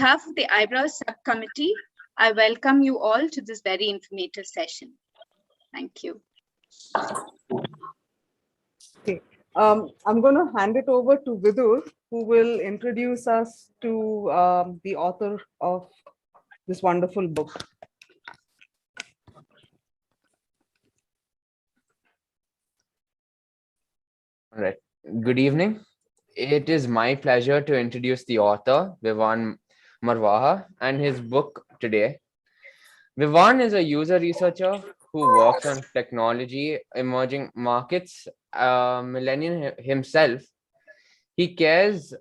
behalf of the iBrowse subcommittee, I welcome you all to this very informative session. Thank you. Okay, I'm going to hand it over to Vidur, who will introduce us to the author of this wonderful book. All right. Good evening. It is my pleasure to introduce the author, Vivan Marwaha, and his book today. Vivan is a user researcher who works on technology, emerging markets, millennial himself. He cares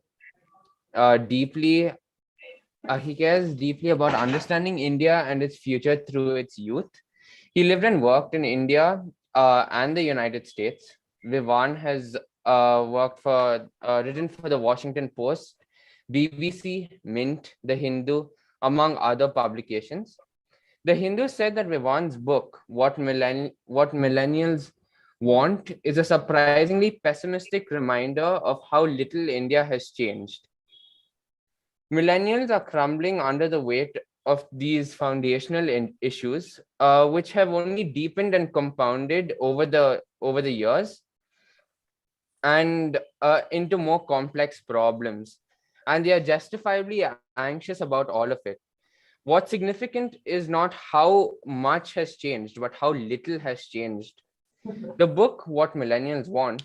deeply. He cares deeply about understanding India and its future through its youth. He lived and worked in India and the United States. Vivan has written for the Washington Post, BBC, Mint, The Hindu, among other publications. The Hindu said that Vivan's book, What Millennials Want, is a surprisingly pessimistic reminder of how little India has changed. Millennials are crumbling under the weight of these foundational issues, which have only deepened and compounded over the years and into more complex problems. And they are justifiably anxious about all of it. What's significant is not how much has changed, but how little has changed. The book, What Millennials Want,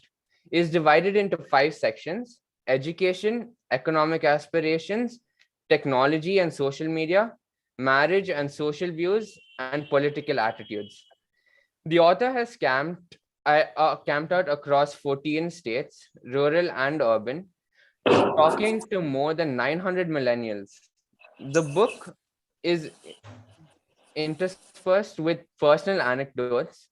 is divided into 5 sections: education, economic aspirations, technology and social media, marriage and social views, and political attitudes. The author has camped out across 14 states, rural and urban, talking to more than 900 millennials. The book is interspersed with personal anecdotes.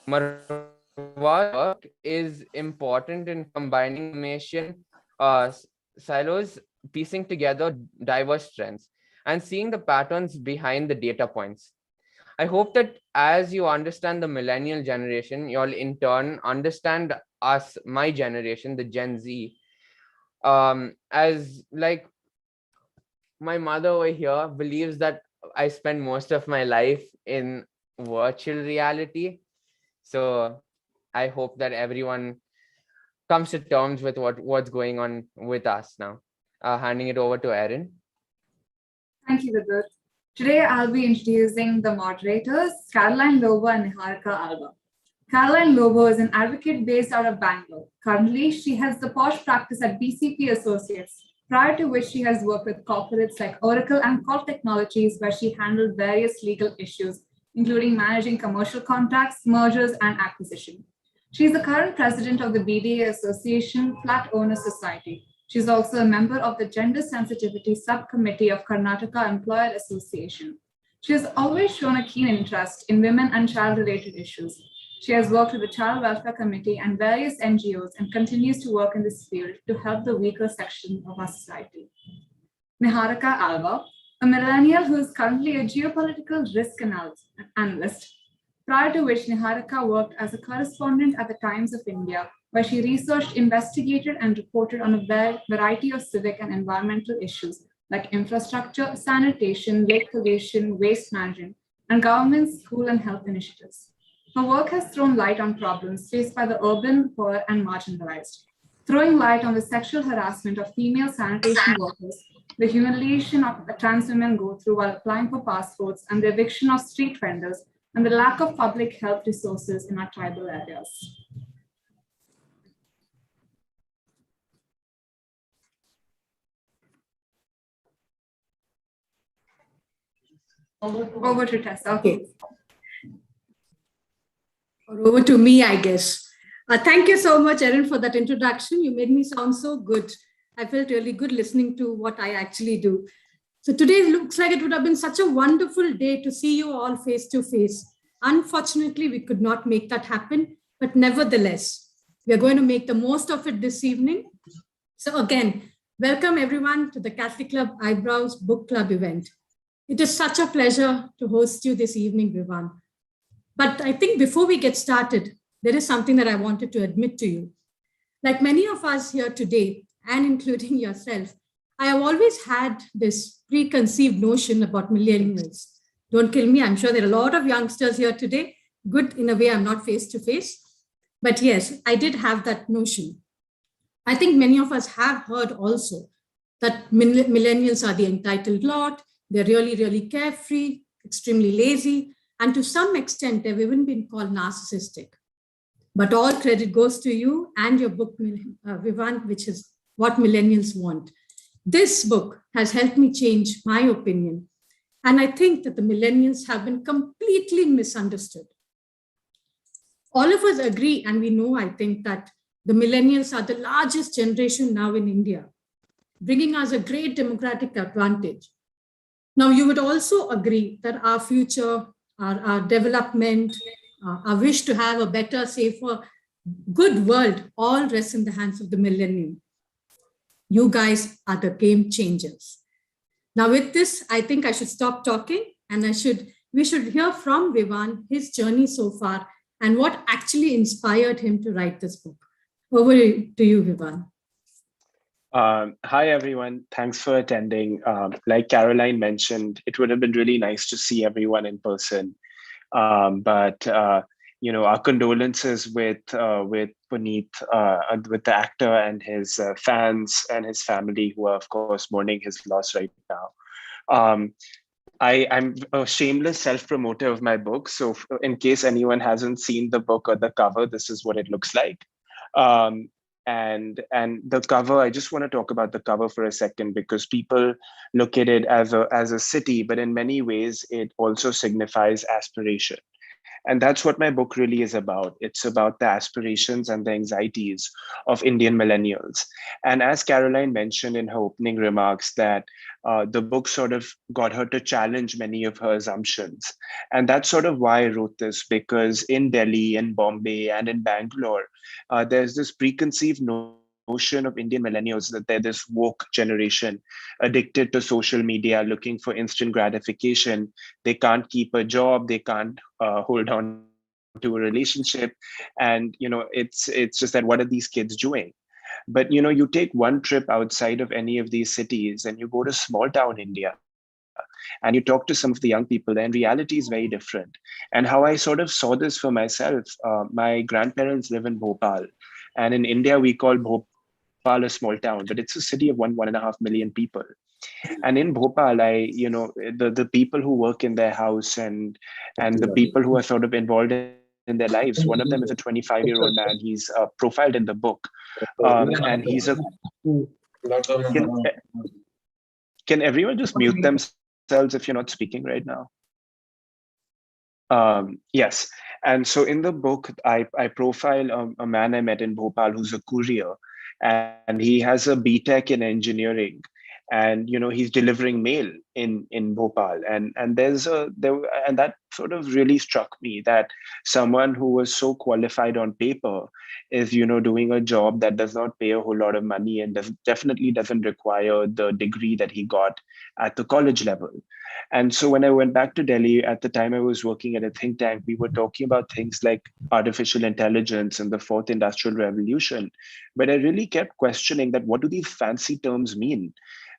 Marwa's work is important in combining information silos, piecing together diverse trends, and seeing the patterns behind the data points. I hope that as you understand the millennial generation, you'll in turn understand us, my generation, the Gen Z, as like my mother over here believes that I spend most of my life in virtual reality. So I hope that everyone comes to terms with what's going on with us now. Handing it over to Erin. Thank you, Vidur. Today, I'll be introducing the moderators, Caroline Lobo and Manira Alva. Caroline Lobo is an advocate based out of Bangalore. Currently, she has the posh practice at BCP Associates, prior to which she has worked with corporates like Oracle and Call Technologies, where she handled various legal issues, including managing commercial contracts, mergers, and acquisition. She is the current president of the BDA Association Flat Owners Society. She is also a member of the Gender Sensitivity Subcommittee of Karnataka Employer Association. She has always shown a keen interest in women and child-related issues. She has worked with the Child Welfare Committee and various NGOs and continues to work in this field to help the weaker section of our society. Manira Alva, a millennial who is currently a geopolitical risk analyst, prior to which Manira worked as a correspondent at the Times of India, where she researched, investigated, and reported on a variety of civic and environmental issues like infrastructure, sanitation, lake pollution, waste management, and government school and health initiatives. Her work has thrown light on problems faced by the urban, poor, and marginalized, throwing light on the sexual harassment of female sanitation workers, the humiliation of trans women go through while applying for passports, and the eviction of street vendors, and the lack of public health resources in our tribal areas. Over to Tessa. Okay. Or over to me, I guess. Thank you so much, Erin, for that introduction. You made me sound so good. I felt really good listening to what I actually do. So today looks like it would have been such a wonderful day to see you all face to face. Unfortunately, we could not make that happen, but nevertheless, we are going to make the most of it this evening. So again, welcome everyone to the Catholic Club iBrowse Book Club event. It is such a pleasure to host you this evening, Vivan. But I think before we get started, there is something that I wanted to admit to you. Like many of us here today, and including yourself, I have always had this preconceived notion about millennials. Don't kill me. I'm sure there are a lot of youngsters here today. Good in a way, I'm not face to face. But yes, I did have that notion. I think many of us have heard also that millennials are the entitled lot. They're really, really carefree, extremely lazy, and to some extent, they've even been called narcissistic. But all credit goes to you and your book, Vivan, which is What Millennials Want. This book has helped me change my opinion. And I think that the millennials have been completely misunderstood. All of us agree, and we know, I think, that the millennials are the largest generation now in India, bringing us a great democratic advantage. Now, you would also agree that our future, our development, our wish to have a better, safer, good world all rests in the hands of the millennium. You guys are the game changers. Now, with this, I think I should stop talking and we should hear from Vivan, his journey so far, and what actually inspired him to write this book. Over to you, Vivan. Hi, everyone. Thanks for attending. Like Caroline mentioned, it would have been really nice to see everyone in person. But our condolences with Puneet, with the actor and his fans and his family, who are, of course, mourning his loss right now. I'm a shameless self-promoter of my book. So in case anyone hasn't seen the book or the cover, this is what it looks like. And the cover, I just want to talk about the cover for a second, because people look at it as a city, but in many ways, it also signifies aspiration. And that's what my book really is about. It's about the aspirations and the anxieties of Indian millennials. And as Caroline mentioned in her opening remarks, that the book sort of got her to challenge many of her assumptions. And that's sort of why I wrote this, because in Delhi, in Bombay, and in Bangalore, there's this preconceived notion of Indian millennials that they're this woke generation addicted to social media, looking for instant gratification. They can't keep a job, they can't hold on to a relationship, and it's just that, what are these kids doing? But you take one trip outside of any of these cities and you go to small town India and you talk to some of the young people, and reality is very different. And how I sort of saw this for myself, my grandparents live in Bhopal, and in India we call Bhopal a small town, but it's a city of 1.5 million people. And in Bhopal, the people who work in their house and the people who are sort of involved in their lives, one of them is a 25-year-old man. He's profiled in the book, and he's a. Can everyone just mute themselves if you're not speaking right now? Yes. And so in the book, I profile a man I met in Bhopal who's a courier, and he has a BTech in engineering, and he's delivering mail in Bhopal, and that sort of really struck me, that someone who was so qualified on paper is doing a job that does not pay a whole lot of money and definitely doesn't require the degree that he got at the college level. And so when I went back to Delhi, at the time I was working at a think tank, we were talking about things like artificial intelligence and the fourth industrial revolution. But I really kept questioning that, what do these fancy terms mean?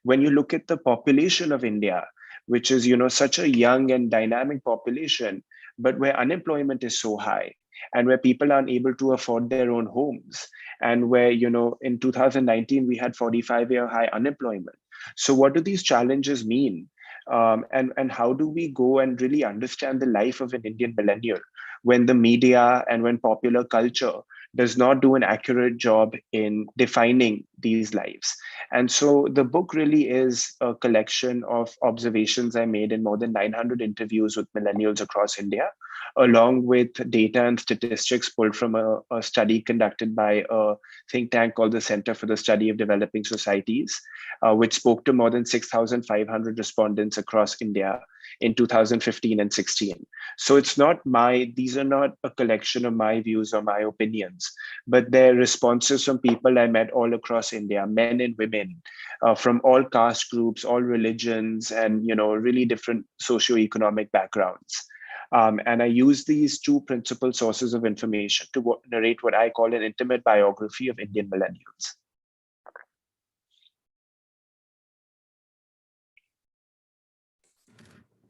When you look at the population of India, which is such a young and dynamic population, but where unemployment is so high, and where people aren't able to afford their own homes, and where in 2019 we had 45-year high unemployment. So what do these challenges mean? And how do we go and really understand the life of an Indian millennial when the media and when popular culture does not do an accurate job in defining these lives? And so the book really is a collection of observations I made in more than 900 interviews with millennials across India, along with data and statistics pulled from a study conducted by a think tank called the Center for the Study of Developing Societies, which spoke to more than 6,500 respondents across India in 2015 and 16. So these are not a collection of my views or my opinions, but they're responses from people I met all across India, men and women, from all caste groups, all religions, and really different socioeconomic backgrounds. And I use these two principal sources of information to narrate what I call an intimate biography of Indian millennials.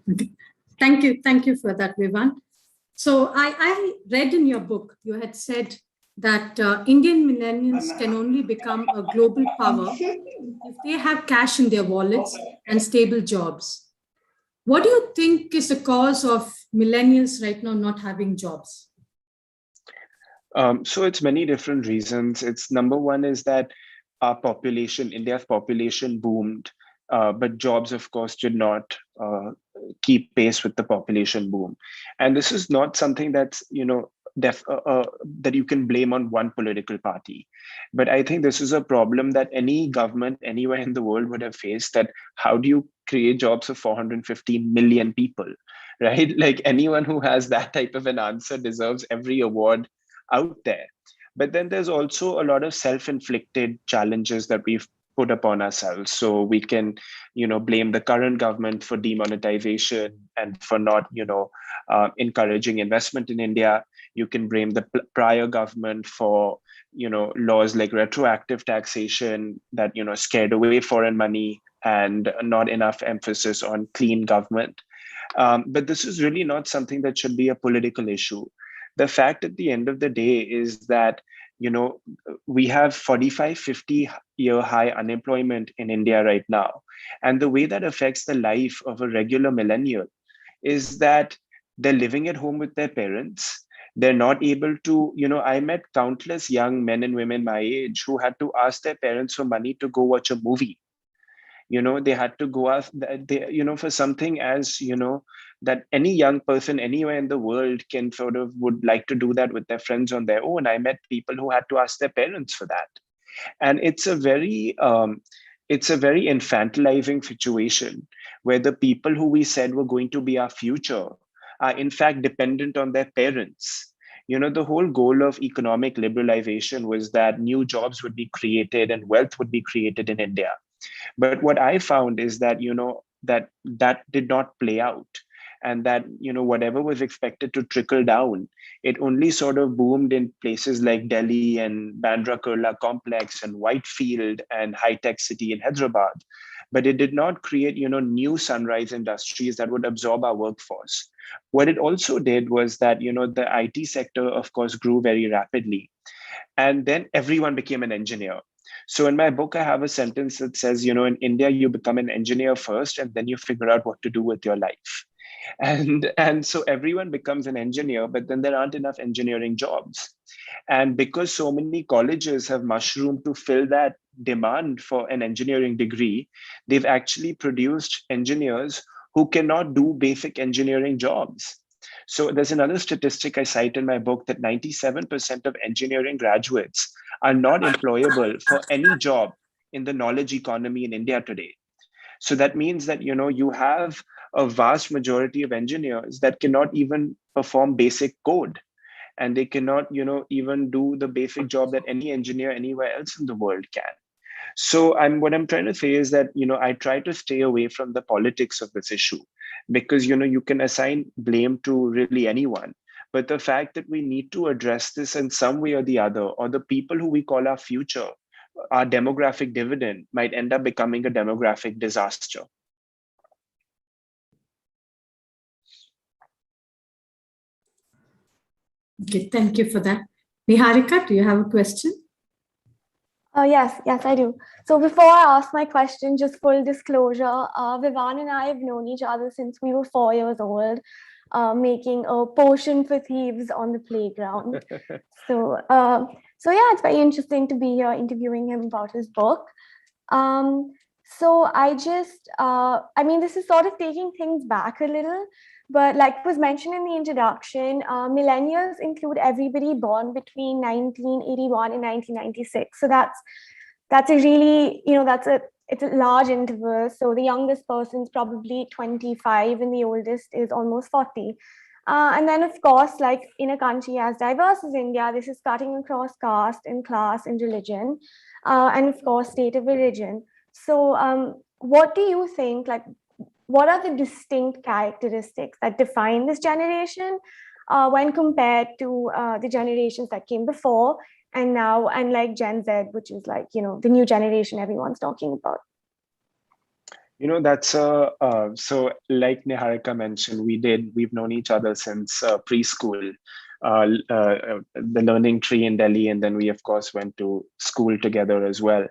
Okay. Thank you for that, Vivan. So I read in your book, you had said that Indian millennials can only become a global power if they have cash in their wallets and stable jobs. What do you think is the cause of millennials right now not having jobs? So it's many different reasons. It's number one is that our population, India's population boomed, but jobs, of course, did not keep pace with the population boom. And this is not something that's, that you can blame on one political party. But I think this is a problem that any government anywhere in the world would have faced, that how do you create jobs of 415 million people, right? Like anyone who has that type of an answer deserves every award out there. But then there's also a lot of self-inflicted challenges that we've put upon ourselves. So we can, blame the current government for demonetization and for not, encouraging investment in India. You can blame the prior government for, laws like retroactive taxation that, scared away foreign money and not enough emphasis on clean government. But this is really not something that should be a political issue. The fact at the end of the day is that, we have 45, 50-year high unemployment in India right now. And the way that affects the life of a regular millennial is that they're living at home with their parents. They're not able to, I met countless young men and women my age who had to ask their parents for money to go watch a movie. They had to go ask, for something as, that any young person anywhere in the world can sort of would like to do that with their friends on their own. I met people who had to ask their parents for that. And it's a very infantilizing situation where the people who we said were going to be our future are in fact dependent on their parents. The whole goal of economic liberalization was that new jobs would be created and wealth would be created in India. But what I found is that, that did not play out. And that, whatever was expected to trickle down, it only sort of boomed in places like Delhi and Bandra Kurla complex and Whitefield and high-tech city in Hyderabad. But it did not create, new sunrise industries that would absorb our workforce. What it also did was that, the IT sector, of course, grew very rapidly. And then everyone became an engineer. So in my book, I have a sentence that says, in India, you become an engineer first, and then you figure out what to do with your life. And so everyone becomes an engineer, but then there aren't enough engineering jobs. And because so many colleges have mushroomed to fill that demand for an engineering degree, they've actually produced engineers who cannot do basic engineering jobs. So there's another statistic I cite in my book that 97% of engineering graduates are not employable for any job in the knowledge economy in India today. So that means that, you have a vast majority of engineers that cannot even perform basic code. And they cannot, even do the basic job that any engineer anywhere else in the world can. So what I'm trying to say is that, I try to stay away from the politics of this issue because, you can assign blame to really anyone. But the fact that we need to address this in some way or the other, or the people who we call our future, our demographic dividend, might end up becoming a demographic disaster. Okay, thank you for that. Niharika, do you have a question? Yes, I do. So before I ask my question, just full disclosure, Vivan and I have known each other since we were 4 years old, making a potion for thieves on the playground. So yeah, it's very interesting to be here interviewing him about his book. So I just, this is sort of taking things back a little, but like was mentioned in the introduction, millennials include everybody born between 1981 and 1996. So that's a really, it's a large interval. So the youngest person's probably 25 and the oldest is almost 40. And then, of course, like in a country as diverse as India, this is cutting across caste and class and religion, and of course, state of origin. So what do you think, like, what are the distinct characteristics that define this generation when compared to the generations that came before and now, and like Gen Z, which is like, the new generation everyone's talking about? That's so like Niharika mentioned, we've known each other since preschool, the learning tree in Delhi, and then we of course went to school together as well.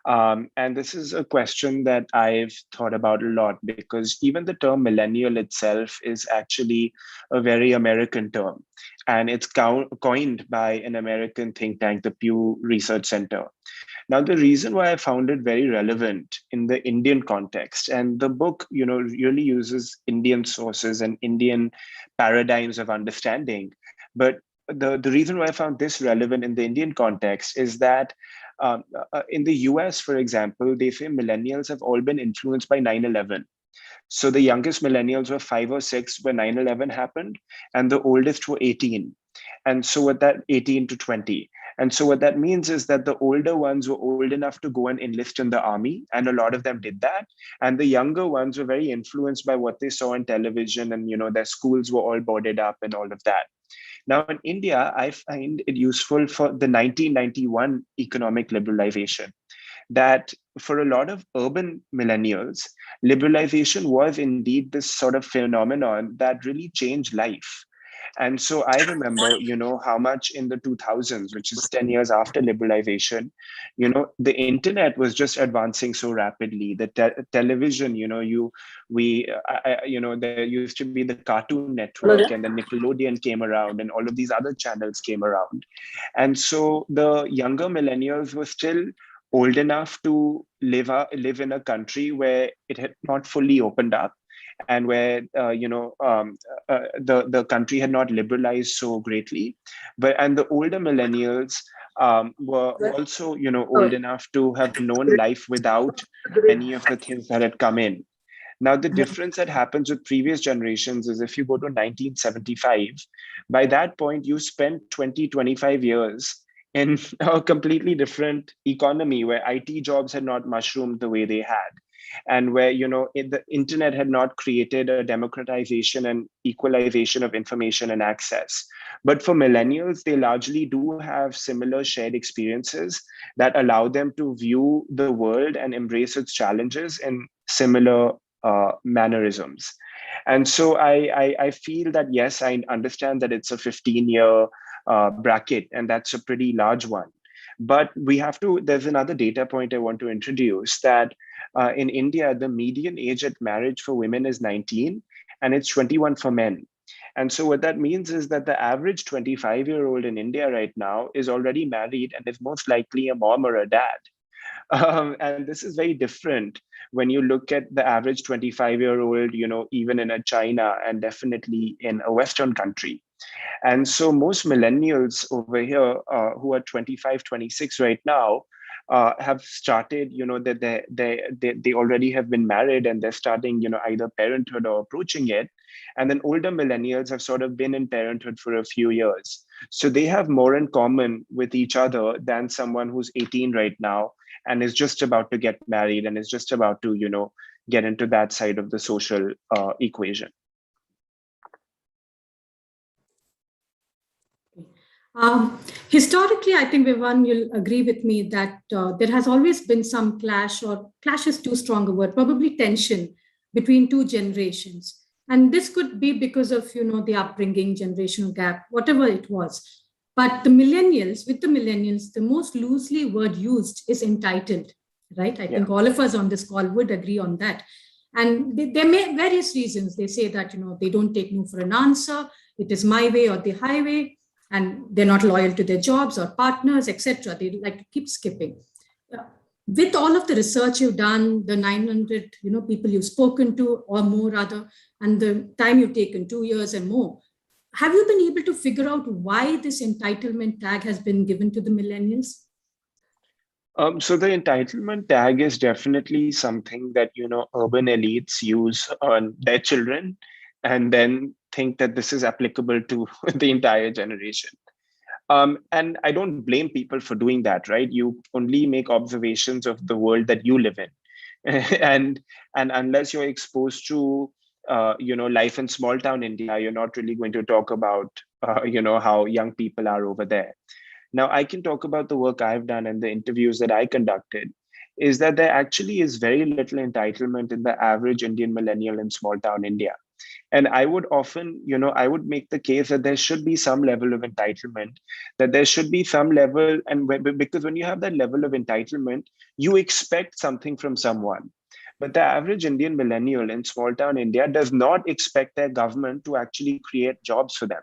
And this is a question that I've thought about a lot, because even the term millennial itself is actually a very American term, and it's coined by an American think tank, the Pew Research Center. Now, the reason why I found it very relevant in the Indian context, and the book, really uses Indian sources and Indian paradigms of understanding. But the reason why I found this relevant in the Indian context is that in the US, for example, they say millennials have all been influenced by 9/11. So the youngest millennials were 5 or 6 when 9/11 happened, and the oldest were 18. And so what that 18 to 20. And so what that means is that the older ones were old enough to go and enlist in the army, and a lot of them did that. And the younger ones were very influenced by what they saw on television, and their schools were all boarded up and all of that. Now in India, I find it useful for the 1991 economic liberalization, that for a lot of urban millennials, liberalization was indeed this sort of phenomenon that really changed life. And so I remember, how much in the 2000s, which is 10 years after liberalization, the internet was just advancing so rapidly. The television, there used to be the Cartoon Network, and then Nickelodeon came around, and all of these other channels came around. And so the younger millennials were still old enough to live in a country where it had not fully opened up, and where the country had not liberalized so greatly. And the older millennials were also old enough to have known life without many of the things that had come in. Now, the difference that happens with previous generations is, if you go to 1975, by that point, you spent 20-25 years in a completely different economy where IT jobs had not mushroomed the way they had, and where the internet had not created a democratization and equalization of information and access. But for millennials, they largely do have similar shared experiences that allow them to view the world and embrace its challenges in similar mannerisms. And so I feel that, yes, I understand that it's a 15-year bracket, and that's a pretty large one. But there's another data point I want to introduce, that in India, the median age at marriage for women is 19, and it's 21 for men. And so what that means is that the average 25-year-old in India right now is already married and is most likely a mom or a dad. And this is very different when you look at the average 25-year-old, even in a China, and definitely in a Western country. And so most millennials over here who are 25, 26 right now have started, that they already have been married, and they're starting, either parenthood or approaching it. And then older millennials have sort of been in parenthood for a few years. So they have more in common with each other than someone who's 18 right now and is just about to get married and is just about to, get into that side of the social equation. Historically, I think, Vivan, you'll agree with me that there has always been some clash, or clash is too strong a word, probably tension between two generations. And this could be because of, the upbringing, generational gap, whatever it was. But with the millennials, the most loosely word used is entitled, right? I think all of us on this call would agree on that. And there may various reasons. They say that, they don't take no for an answer. It is my way or the highway. And they're not loyal to their jobs or partners, etc. They like to keep skipping. With all of the research you've done, the 900 people you've spoken to, or more rather, and the time you've taken, 2 years and more, have you been able to figure out why this entitlement tag has been given to the millennials? So the entitlement tag is definitely something that urban elites use on their children, and then think that this is applicable to the entire generation. And I don't blame people for doing that, right? You only make observations of the world that you live in. and unless you're exposed to life in small town India, you're not really going to talk about how young people are over there. Now, I can talk about the work I've done and the interviews that I conducted. is that there actually is very little entitlement in the average Indian millennial in small town India. And I would often, I would make the case that there should be some level of entitlement, that there should be some level, because when you have that level of entitlement, you expect something from someone. But the average Indian millennial in small town India does not expect their government to actually create jobs for them.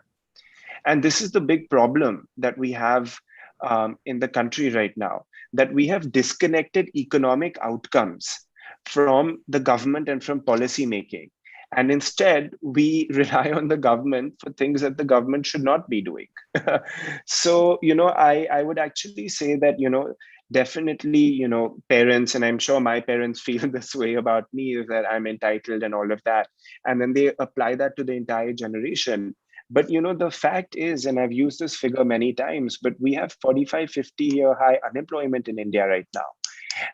And this is the big problem that we have in the country right now, that we have disconnected economic outcomes from the government and from policy making. And instead, we rely on the government for things that the government should not be doing. So, I would actually say that, definitely, parents, and I'm sure my parents feel this way about me, is that I'm entitled and all of that. And then they apply that to the entire generation. But, the fact is, and I've used this figure many times, but we have 45, 50-year high unemployment in India right now.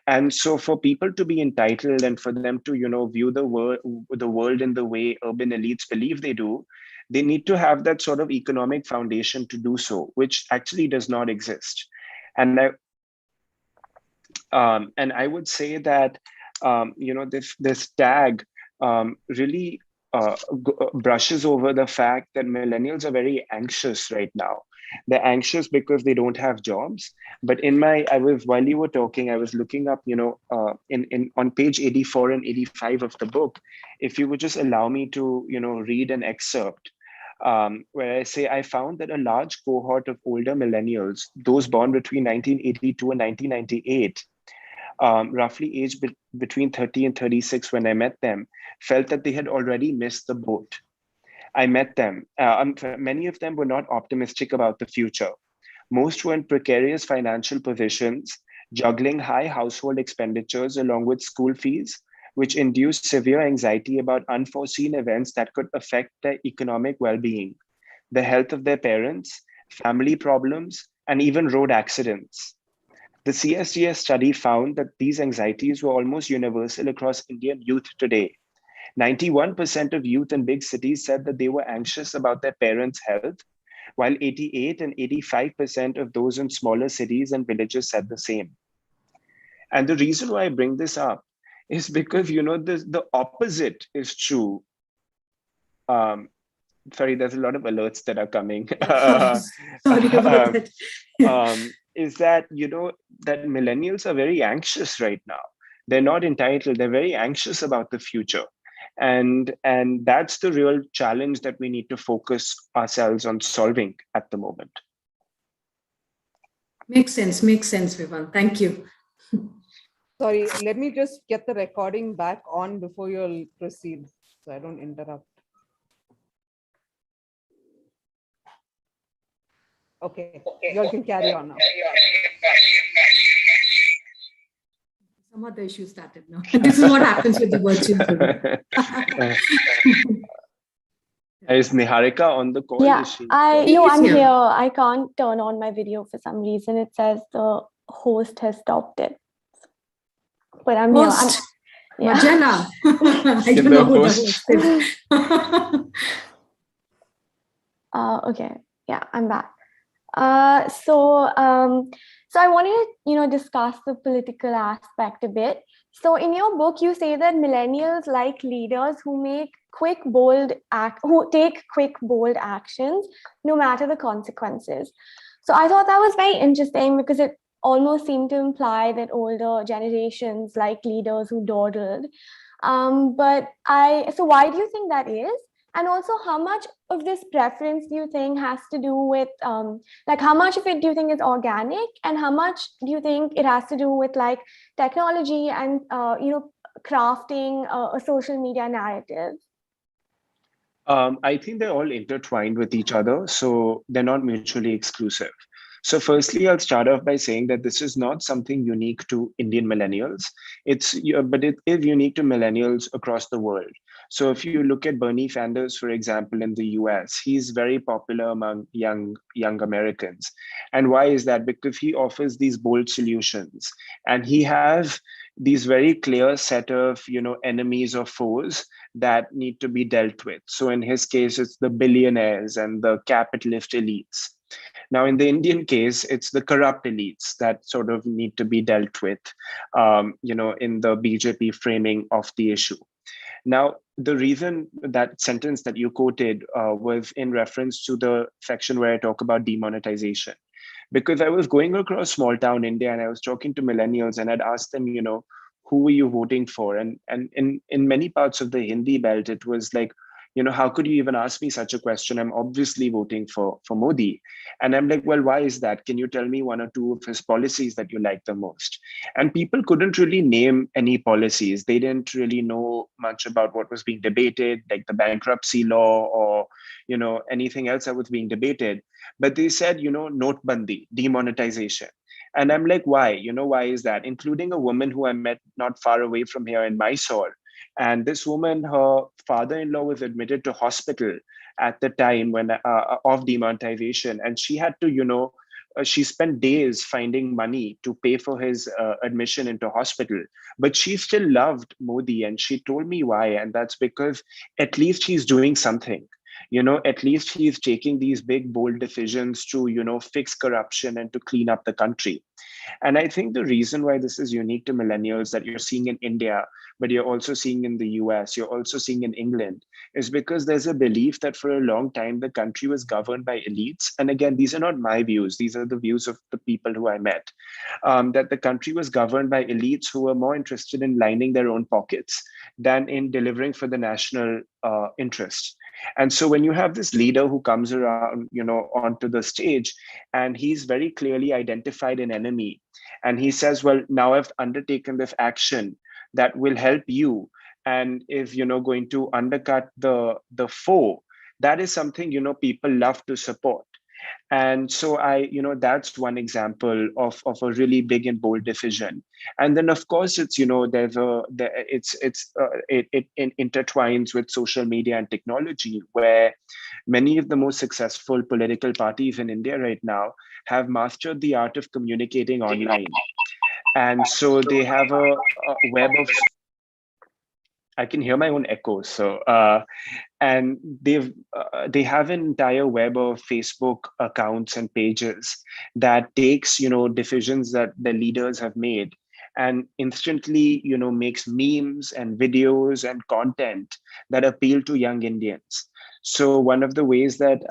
And so for people to be entitled and for them to, view the world in the way urban elites believe they do, they need to have that sort of economic foundation to do so, which actually does not exist. And I would say that, this tag really brushes over the fact that millennials are very anxious right now. They're anxious because they don't have jobs. But while you were talking, I was looking up, on page 84 and 85 of the book, if you would just allow me to, read an excerpt, where I say, I found that a large cohort of older millennials, those born between 1982 and 1998, roughly aged between 30 and 36 when I met them, felt that they had already missed the boat. I met them. Many of them were not optimistic about the future. Most were in precarious financial positions, juggling high household expenditures along with school fees, which induced severe anxiety about unforeseen events that could affect their economic well-being, the health of their parents, family problems, and even road accidents. The CSGS study found that these anxieties were almost universal across Indian youth today. 91% of youth in big cities said that they were anxious about their parents' health, while 88 and 85% of those in smaller cities and villages said the same. And the reason why I bring this up is because, the opposite is true. Sorry, there's a lot of alerts that are coming. Sorry about that. Is that, that millennials are very anxious right now. They're not entitled. They're very anxious about the future. And that's the real challenge that we need to focus ourselves on solving at the moment. Makes sense, Vivan. Thank you. Sorry, let me just get the recording back on before you'll proceed, so I don't interrupt. Okay, you all can carry on now. Some other issue started now. This is what happens with the virtual. Is Niharika on the call? Yeah, I'm here. here. I can't turn on my video for some reason. It says the host has stopped it. But I'm Host. here. Majella. I don't know who the host is. Okay. Yeah, I'm back. So I wanted to, discuss the political aspect a bit. So in your book, you say that millennials like leaders who take quick, bold actions, no matter the consequences. So I thought that was very interesting because it almost seemed to imply that older generations like leaders who dawdled. So why do you think that is? And also, how much of this preference do you think has to do with, how much of it do you think is organic, and how much do you think it has to do with technology and crafting a social media narrative? I think they're all intertwined with each other, so they're not mutually exclusive. So firstly, I'll start off by saying that this is not something unique to Indian millennials. But it is unique to millennials across the world. So if you look at Bernie Sanders, for example, in the US, he's very popular among young Americans. And why is that? Because he offers these bold solutions, and he has these very clear set of enemies or foes that need to be dealt with. So in his case, it's the billionaires and the capitalist elites. Now, in the Indian case, it's the corrupt elites that sort of need to be dealt with, in the BJP framing of the issue. Now, the reason that sentence that you quoted was in reference to the section where I talk about demonetization. Because I was going across small town India and I was talking to millennials and I'd asked them, who were you voting for? And in many parts of the Hindi belt, it was like, how could you even ask me such a question? I'm obviously voting for Modi. And I'm like, well, why is that? Can you tell me one or two of his policies that you like the most? And people couldn't really name any policies. They didn't really know much about what was being debated, like the bankruptcy law or, anything else that was being debated. But they said, Notbandi, demonetization. And I'm like, why? Why is that? Including a woman who I met not far away from here in Mysore. And this woman, her father-in-law was admitted to hospital at the time when of demonetization. And she had to, she spent days finding money to pay for his admission into hospital. But she still loved Modi. And she told me why. And that's because at least he's doing something. At least he's taking these big, bold decisions to, fix corruption and to clean up the country. And I think the reason why this is unique to millennials that you're seeing in India, but you're also seeing in the US, you're also seeing in England, is because there's a belief that for a long time, the country was governed by elites. And again, these are not my views. These are the views of the people who I met, that the country was governed by elites who were more interested in lining their own pockets than in delivering for the national interest. And so when you have this leader who comes around, onto the stage, and he's very clearly identified an enemy, and he says, well, now I've undertaken this action that will help you, and is, going to undercut the foe, that is something, people love to support. And so that's one example of a really big and bold decision. And then of course it's, it intertwines with social media and technology, where many of the most successful political parties in India right now have mastered the art of communicating online. And so they have a web of, I can hear my own echo. So, and they have an entire web of Facebook accounts and pages that takes, decisions that the leaders have made and instantly, makes memes and videos and content that appeal to young Indians. So one of the ways that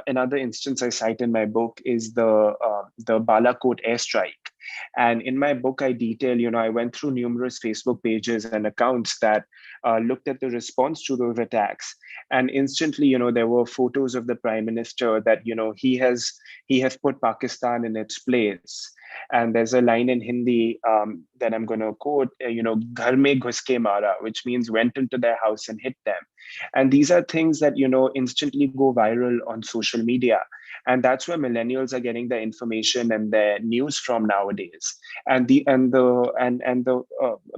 another instance I cite in my book is the Balakot airstrike. And in my book, I detail, I went through numerous Facebook pages and accounts that looked at the response to those attacks. And instantly, there were photos of the Prime Minister that, he has put Pakistan in its place. And there's a line in Hindi that I'm going to quote, ghar mein ghus ke mara, which means went into their house and hit them. And these are things that, instantly go viral on social media. And that's where millennials are getting their information and their news from nowadays. And the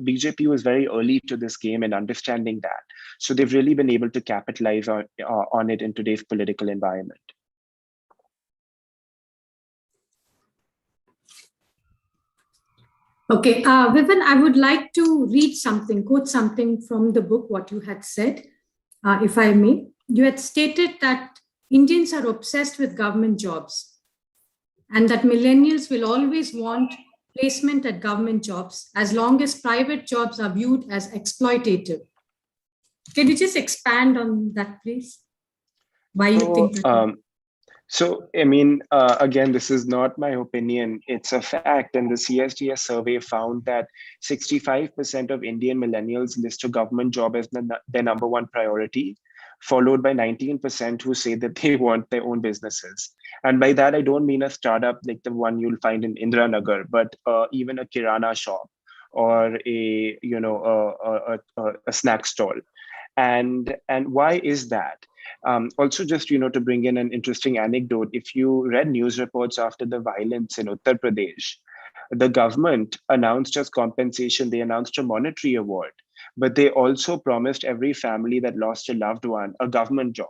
BJP was very early to this game in understanding that. So they've really been able to capitalize on it in today's political environment. Okay, Vivan, I would like to quote something from the book, what you had said, if I may. You had stated that Indians are obsessed with government jobs and that millennials will always want placement at government jobs as long as private jobs are viewed as exploitative. Can you just expand on that, please? Why you think that? So, I mean, again, this is not my opinion. It's a fact. And the CSDS survey found that 65% of Indian millennials list a government job as their number one priority, followed by 19% who say that they want their own businesses. And by that, I don't mean a startup like the one you'll find in Indiranagar, but even a kirana shop or a snack stall. And why is that? Also, just to bring in an interesting anecdote, if you read news reports after the violence in Uttar Pradesh, the government announced as compensation, they announced a monetary award, but they also promised every family that lost a loved one a government job.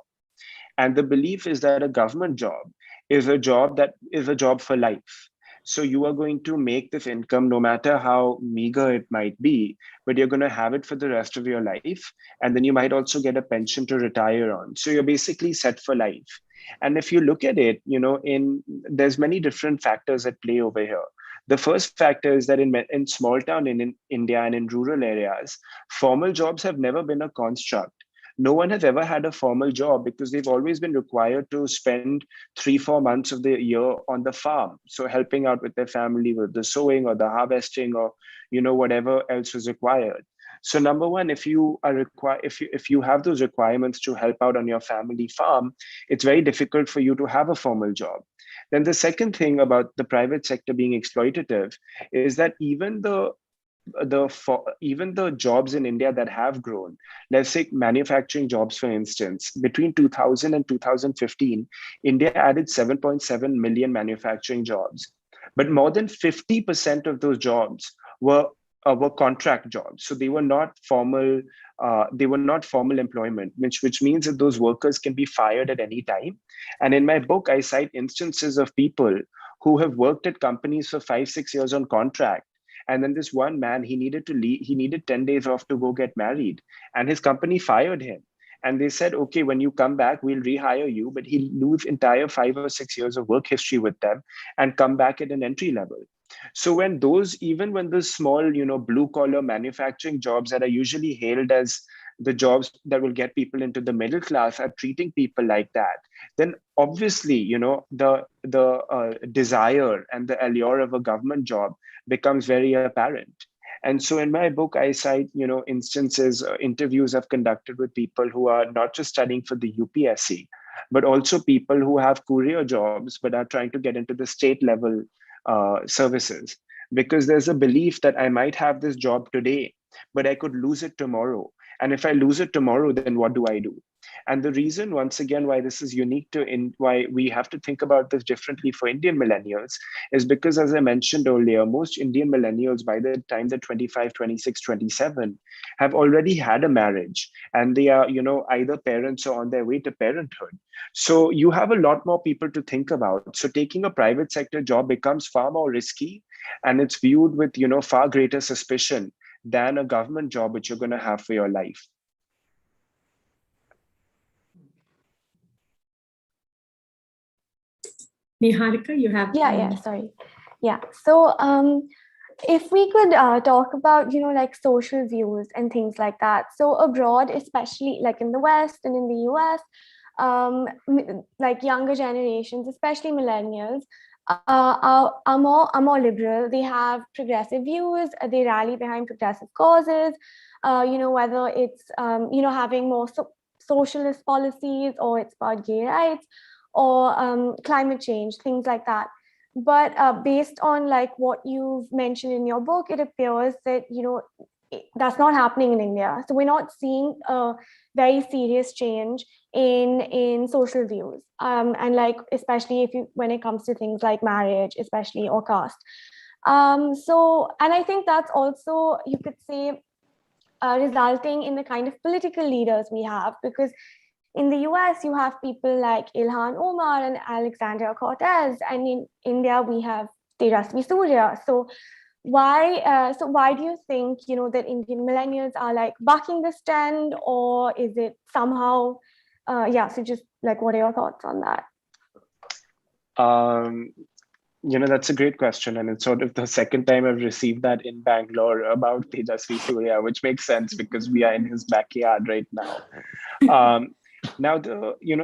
And the belief is that a government job is a job for life. So you are going to make this income no matter how meager it might be, but you're going to have it for the rest of your life. And then you might also get a pension to retire on. So you're basically set for life. And if you look at it, there's many different factors at play over here. The first factor is that in small town in India and in rural areas, formal jobs have never been a construct. No one has ever had a formal job because they've always been required to spend 3-4 months of the year on the farm. So helping out with their family with the sowing or the harvesting or, whatever else was required. So number one, if you have those requirements to help out on your family farm, it's very difficult for you to have a formal job. Then the second thing about the private sector being exploitative is that even the jobs in India that have grown, let's take manufacturing jobs, for instance, between 2000 and 2015, India added 7.7 million manufacturing jobs. But more than 50% of those jobs were contract jobs. So they were not formal employment, which means that those workers can be fired at any time. And in my book, I cite instances of people who have worked at companies for 5-6 years on contract. And then this one man, he needed to leave, he needed 10 days off to go get married. And his company fired him. And they said, okay, when you come back, we'll rehire you, but he'll lose entire 5 or 6 years of work history with them and come back at an entry level. So even when the small, blue collar manufacturing jobs that are usually hailed as the jobs that will get people into the middle class are treating people like that, then obviously, the desire and the allure of a government job becomes very apparent. And so in my book, I cite, instances, interviews I've conducted with people who are not just studying for the UPSC, but also people who have career jobs, but are trying to get into the state level services, because there's a belief that I might have this job today, but I could lose it tomorrow. And if I lose it tomorrow, then what do I do? And the reason, once again, why this is unique why we have to think about this differently for Indian millennials is because, as I mentioned earlier, most Indian millennials, by the time they're 25, 26, 27, have already had a marriage, and they are, either parents or on their way to parenthood. So you have a lot more people to think about. So taking a private sector job becomes far more risky, and it's viewed with, far greater suspicion than a government job, which you're going to have for your life. Niharika, you have... Sorry. So if we could talk about, like social views and things like that. So abroad, especially like in the West and in the US, like younger generations, especially millennials, are more liberal. They have progressive views. They rally behind progressive causes. Whether it's having more socialist policies, or it's about gay rights, or climate change, things like that. But based on like what you've mentioned in your book, it appears that that's not happening in India. So we're not seeing a very serious change in social views, and like especially when it comes to things like marriage, especially, or caste. And I think that's also, you could say, resulting in the kind of political leaders we have, because in the US, you have people like Ilhan Omar and Alexandria Cortez, and in India, we have Tejasvi Surya. So why do you think, that Indian millennials are like bucking this trend, or is it somehow, so just like, what are your thoughts on that? That's a great question. And it's sort of the second time I've received that in Bangalore about Tejasvi Surya, which makes sense because we are in his backyard right now. Now,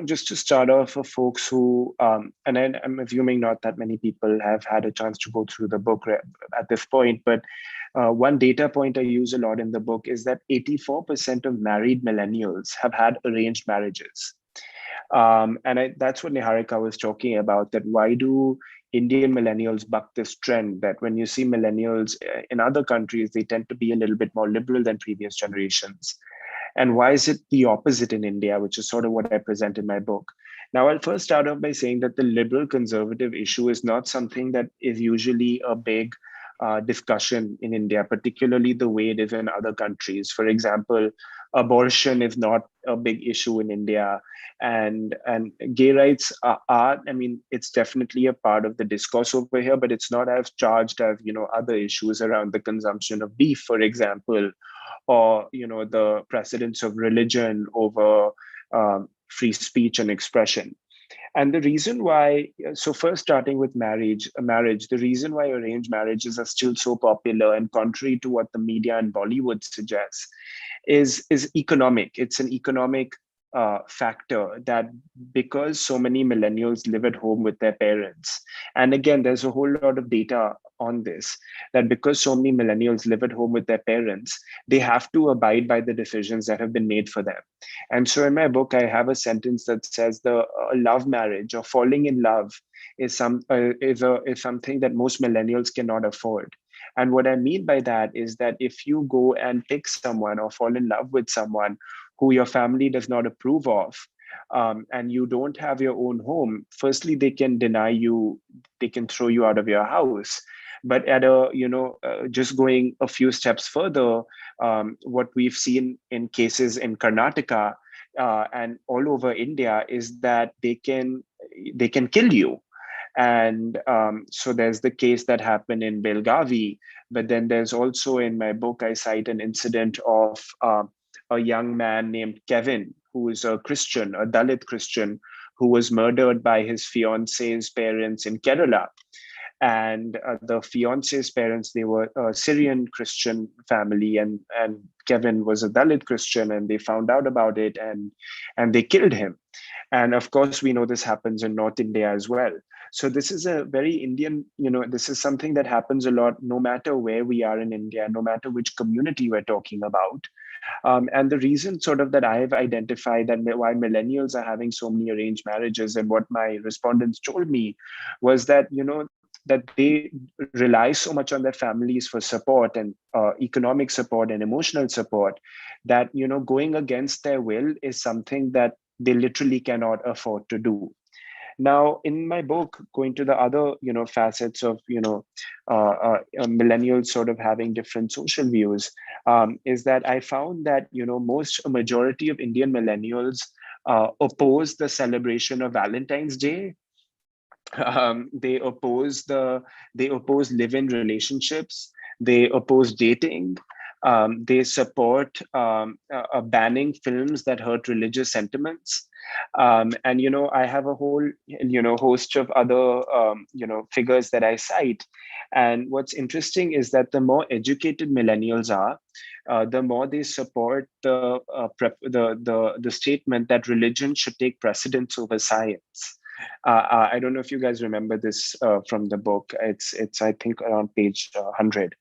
just to start off, for folks who, and I'm assuming not that many people have had a chance to go through the book at this point, but one data point I use a lot in the book is that 84% of married millennials have had arranged marriages. That's what Niharika was talking about, that why do Indian millennials buck this trend, that when you see millennials in other countries, they tend to be a little bit more liberal than previous generations. And why is it the opposite in India, which is sort of what I present in my book? Now, I'll first start off by saying that the liberal conservative issue is not something that is usually a big discussion in India, particularly the way it is in other countries. For example, abortion is not a big issue in India. And gay rights are, I mean, it's definitely a part of the discourse over here, but it's not as charged as, other issues around the consumption of beef, for example, or, the precedence of religion over free speech and expression. And the reason why, so first starting with marriage, the reason why arranged marriages are still so popular and contrary to what the media and Bollywood suggests is economic. It's an economic factor, that because so many millennials live at home with their parents, and again, there's a whole lot of data on this, that because so many millennials live at home with their parents, they have to abide by the decisions that have been made for them. And so in my book, I have a sentence that says the love marriage or falling in love is something that most millennials cannot afford. And what I mean by that is that if you go and pick someone or fall in love with someone who your family does not approve of, and you don't have your own home, firstly, they can deny you, they can throw you out of your house. But at just going a few steps further, what we've seen in cases in Karnataka and all over India is that they can kill you. And so there's the case that happened in Belgavi, but then there's also, in my book, I cite an incident of a young man named Kevin, who is a Christian, a Dalit Christian, who was murdered by his fiance's parents in Kerala. And the fiance's parents, they were a Syrian Christian family, and Kevin was a Dalit Christian, and they found out about it, and they killed him. And of course, we know this happens in North India as well. So this is a very Indian, this is something that happens a lot, no matter where we are in India, no matter which community we're talking about. And the reason sort of that I have identified that why millennials are having so many arranged marriages, and what my respondents told me was that, that they rely so much on their families for support and economic support and emotional support, that, going against their will is something that they literally cannot afford to do. Now, in my book, going to the other, facets of, millennials sort of having different social views, is that I found that, a majority of Indian millennials oppose the celebration of Valentine's Day. They oppose live-in relationships. They oppose dating. They support banning films that hurt religious sentiments. And, I have a whole, host of other, figures that I cite. And what's interesting is that the more educated millennials are, the more they support the statement that religion should take precedence over science. I don't know if you guys remember this from the book. It's I think around page 100.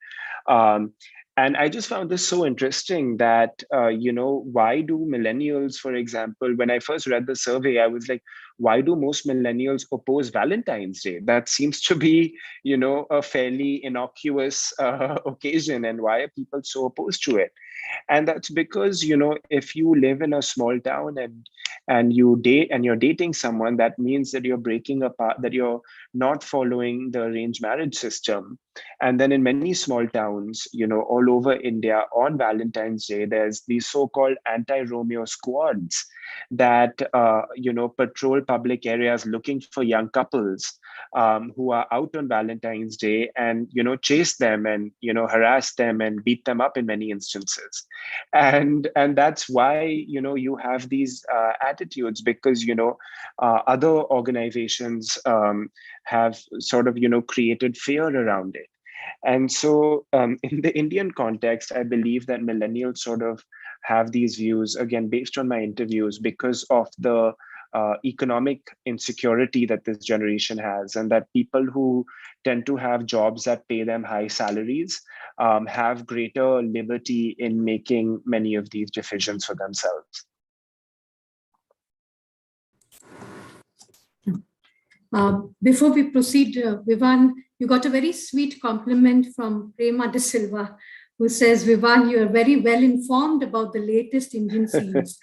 And I just found this so interesting that, why do millennials, for example, when I first read the survey, I was like, why do most millennials oppose Valentine's Day? That seems to be, a fairly innocuous occasion. And why are people so opposed to it? And that's because, if you live in a small town and you date and you're dating someone, that means that you're breaking apart, that you're not following the arranged marriage system. And then in many small towns, all over India, on Valentine's Day, there's these so-called anti-Romeo squads that, patrol public areas looking for young couples who are out on Valentine's Day, and, chase them and, harass them and beat them up in many instances. And that's why, you have these attitudes, because, other organizations have sort of, created fear around it. And so in the Indian context, I believe that millennials sort of have these views, again, based on my interviews, because of the economic insecurity that this generation has, and that people who tend to have jobs that pay them high salaries have greater liberty in making many of these decisions for themselves. Before we proceed, Vivan, you got a very sweet compliment from Prema D'Silva, who says, Vivan, you are very well informed about the latest Indian scenes.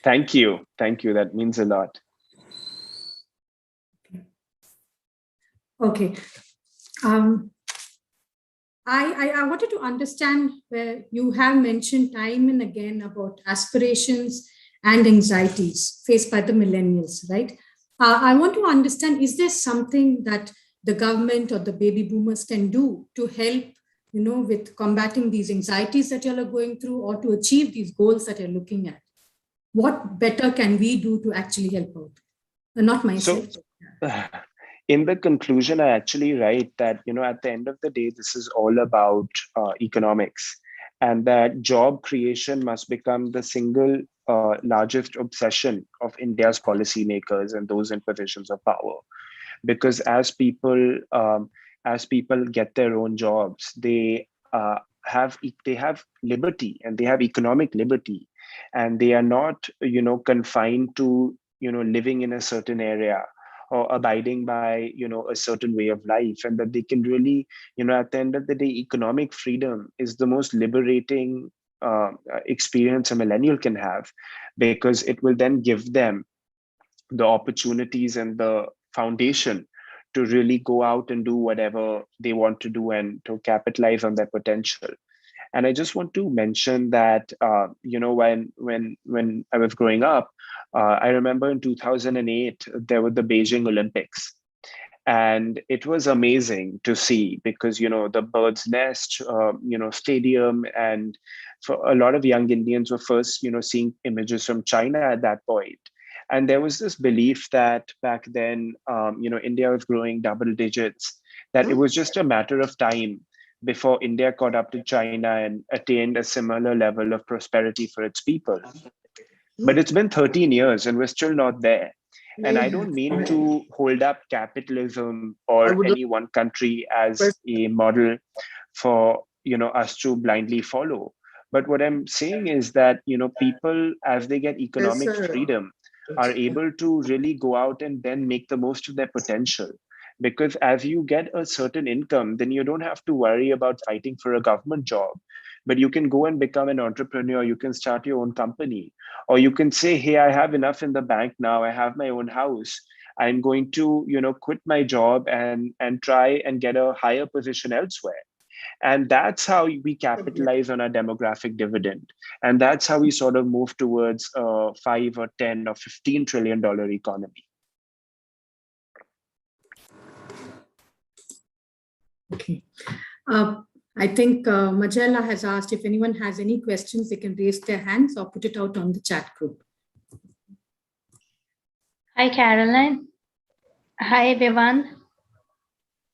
Thank you. Thank you. That means a lot. Okay. I wanted to understand where you have mentioned time and again about aspirations and anxieties faced by the millennials, right? I want to understand, is there something that the government or the baby boomers can do to help, with combating these anxieties that you all are going through or to achieve these goals that you're looking at? What better can we do to actually help out? Not myself. So, in the conclusion, I actually write that, at the end of the day, this is all about economics, and that job creation must become the single largest obsession of India's policymakers and those in positions of power. Because as people get their own jobs, they have liberty, and they have economic liberty, and they are not confined to living in a certain area or abiding by a certain way of life, and that they can really at the end of the day, economic freedom is the most liberating experience a millennial can have, because it will then give them the opportunities and the foundation to really go out and do whatever they want to do and to capitalize on their potential. And I just want to mention that when I was growing up, I remember in 2008 there were the Beijing Olympics, and it was amazing to see, because the bird's nest stadium, and for a lot of young Indians were first seeing images from China at that point. And there was this belief that back then India was growing double digits, that it was just a matter of time before India caught up to China and attained a similar level of prosperity for its people. But it's been 13 years and we're still not there. And I don't mean to hold up capitalism or any one country as a model for us to blindly follow. But what I'm saying is that people, as they get economic freedom, are able to really go out and then make the most of their potential. Because as you get a certain income, then you don't have to worry about fighting for a government job, but you can go and become an entrepreneur. You can start your own company, or you can say, hey, I have enough in the bank now. I have my own house. I'm going to, quit my job and try and get a higher position elsewhere. And that's how we capitalize on our demographic dividend. And that's how we sort of move towards a 5 or 10 or $15 trillion economy. Okay. I think Majella has asked if anyone has any questions, they can raise their hands or put it out on the chat group. Hi, Caroline. Hi, Vivan.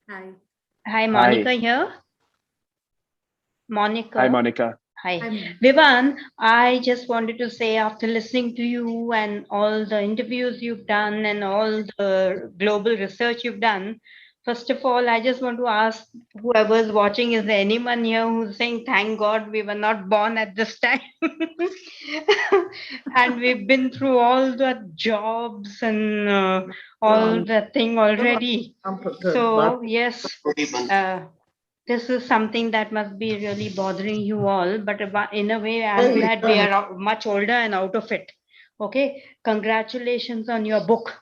Hi. Hi, Monica here. Monica. Hi, Monica. Hi. Vivan, I just wanted to say, after listening to you and all the interviews you've done and all the global research you've done, first of all, I just want to ask whoever's watching, is there anyone here who's saying, thank God we were not born at this time? And we've been through all the jobs and all the thing already. So, yes, this is something that must be really bothering you all, but in a way, I'm glad we are much older and out of it. Okay, congratulations on your book,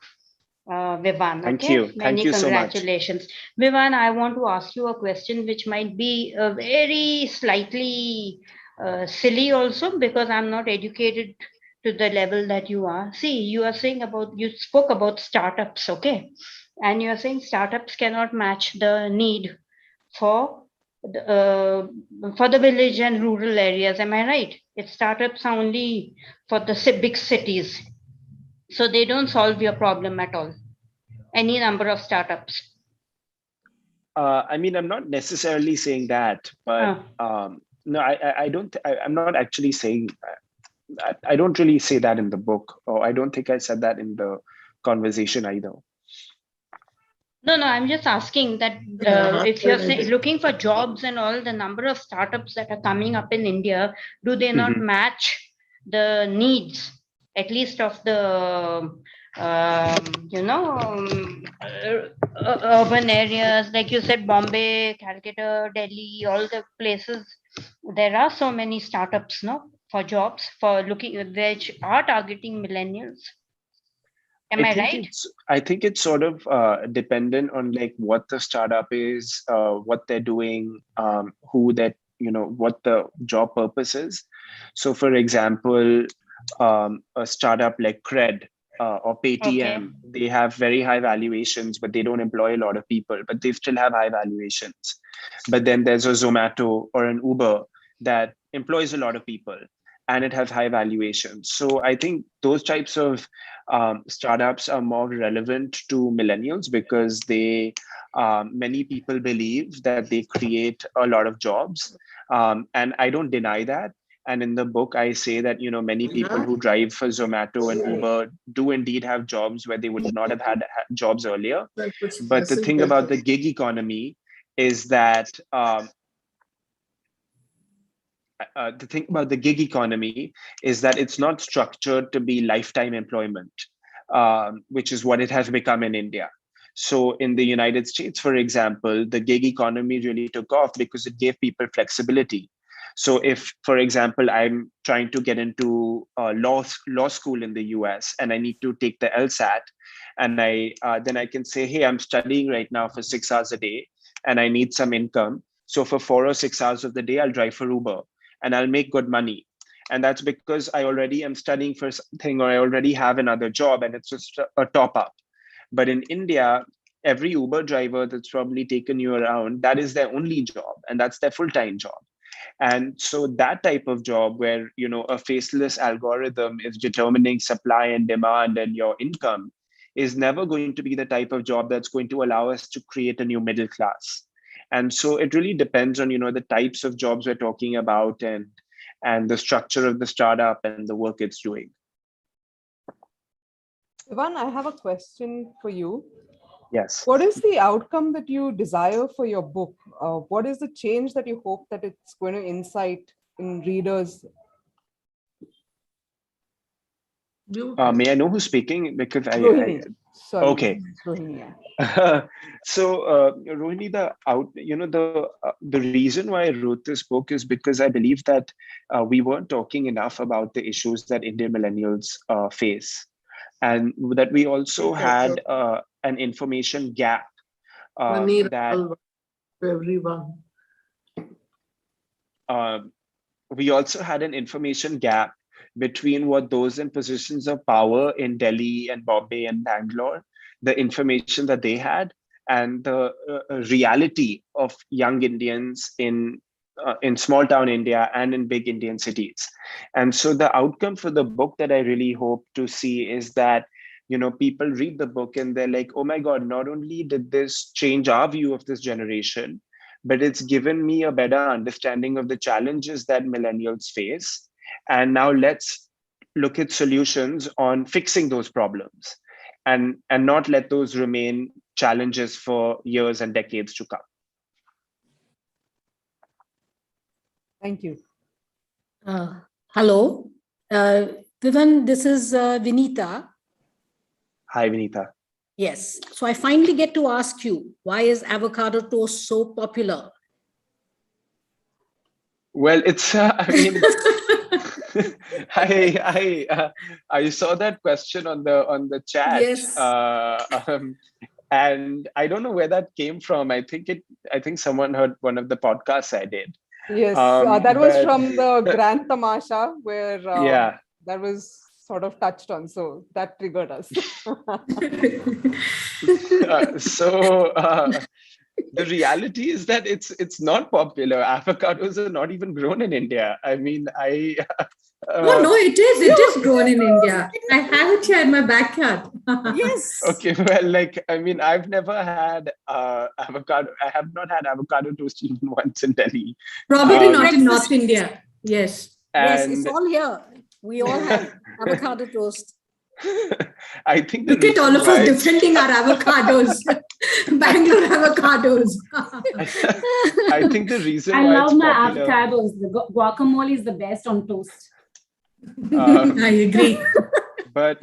Vivan. Thank you. Many congratulations. Vivan, I want to ask you a question which might be very slightly silly also, because I'm not educated to the level that you are. See, you spoke about startups, okay? And you're saying startups cannot match the need for the village and rural areas. Am I right? It's startups are only for the big cities. So they don't solve your problem at all. Any number of startups. I mean, I'm not necessarily saying that, but no, I don't. I'm not actually saying. I don't really say that in the book, or I don't think I said that in the conversation either. No, I'm just asking that if you're looking for jobs and all, the number of startups that are coming up in India, do they not match the needs, at least of the urban areas, like you said, Bombay, Calcutta, Delhi, all the places? There are so many startups, no, for jobs, for which are targeting millennials. Am I right? I think it's sort of dependent on like what the startup is, what they're doing, who that, what the job purpose is. So for example, a startup like Cred or Paytm, they have very high valuations, but they don't employ a lot of people, but they still have high valuations. But then there's a Zomato or an Uber that employs a lot of people and it has high valuations. So I think those types of startups are more relevant to millennials because they many people believe that they create a lot of jobs, and I don't deny that. And in the book, I say that many people who drive for Zomato and Uber do indeed have jobs where they would not have had jobs earlier. But the thing about the gig economy is that the thing about the gig economy is that it's not structured to be lifetime employment, which is what it has become in India. So in the United States, for example, the gig economy really took off because it gave people flexibility. So if, for example, I'm trying to get into law school in the US and I need to take the LSAT, and then I can say, hey, I'm studying right now for 6 hours a day and I need some income. So for 4 or 6 hours of the day, I'll drive for Uber and I'll make good money. And that's because I already am studying for something or I already have another job and it's just a top up. But in India, every Uber driver that's probably taken you around, that is their only job and that's their full-time job. And so that type of job where, a faceless algorithm is determining supply and demand and your income is never going to be the type of job that's going to allow us to create a new middle class. And so it really depends on, the types of jobs we're talking about and the structure of the startup and the work it's doing. Vivan, I have a question for you. Yes. What is the outcome that you desire for your book? What is the change that you hope that it's going to incite in readers? May I know who's speaking? Because Rohini. Sorry. Okay. Rohini, yeah. So Rohini, the reason why I wrote this book is because I believe that we weren't talking enough about the issues that Indian millennials face, and that we also had an information gap. Manira That Alva to everyone. We also had an information gap between what those in positions of power in Delhi and Bombay and Bangalore, the information that they had, and the reality of young Indians in small town India and in big Indian cities. And so the outcome for the book that I really hope to see is that, people read the book and they're like, oh my God, not only did this change our view of this generation, but it's given me a better understanding of the challenges that millennials face. And now let's look at solutions on fixing those problems and not let those remain challenges for years and decades to come. Thank you. Hello. Vivan, this is Vinita. Hi, Vinita. Yes. So I finally get to ask you, why is avocado toast so popular? Well, it's, I mean, I saw that question on the chat. Yes. And I don't know where that came from. I think someone heard one of the podcasts I did. Yes, that was from the Grand Tamasha where yeah, that was sort of touched on. So that triggered us. The reality is that it's not popular. Avocados are not even grown in India. I mean, no, it is. It is grown in India. I have it here in my backyard. Yes. Okay, well, I mean, I've never had avocado. I have not had avocado toast even once in Delhi. Probably not in North India. Yes. Yes, it's And all here. We all have avocado toast. I think Look at all of us defending our avocados. Bangalore avocados. I think the reason I why love it's my popular, avocados. The guacamole is the best on toast. I agree. But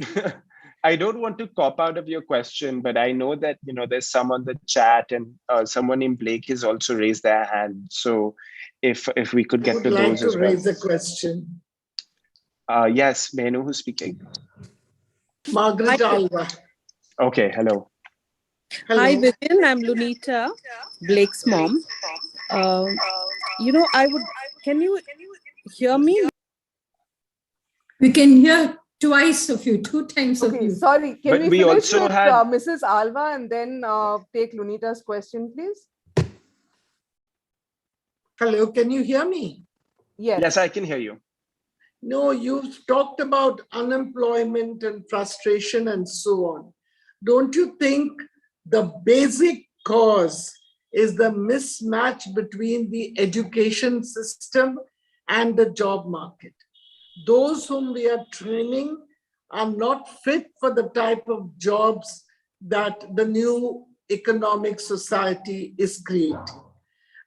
I don't want to cop out of your question, but I know that there's some on the chat, and someone named Blake has also raised their hand. So if we could get to those as well. Raise a question. Yes, may I know who's speaking? Margaret Alva. Okay, hello. Hello. Hi, Vivian. I'm Lunita, Blake's mom. Can you hear me? We can hear twice of you, 2 times of Okay, you. sorry. Can But we we finish also with had- Mrs. Alva and then take Lunita's question, please? Hello, can you hear me? Yes. Yes, I can hear you. No, you've talked about unemployment and frustration and so on. Don't you think the basic cause is the mismatch between the education system and the job market? Those whom we are training are not fit for the type of jobs that the new economic society is creating.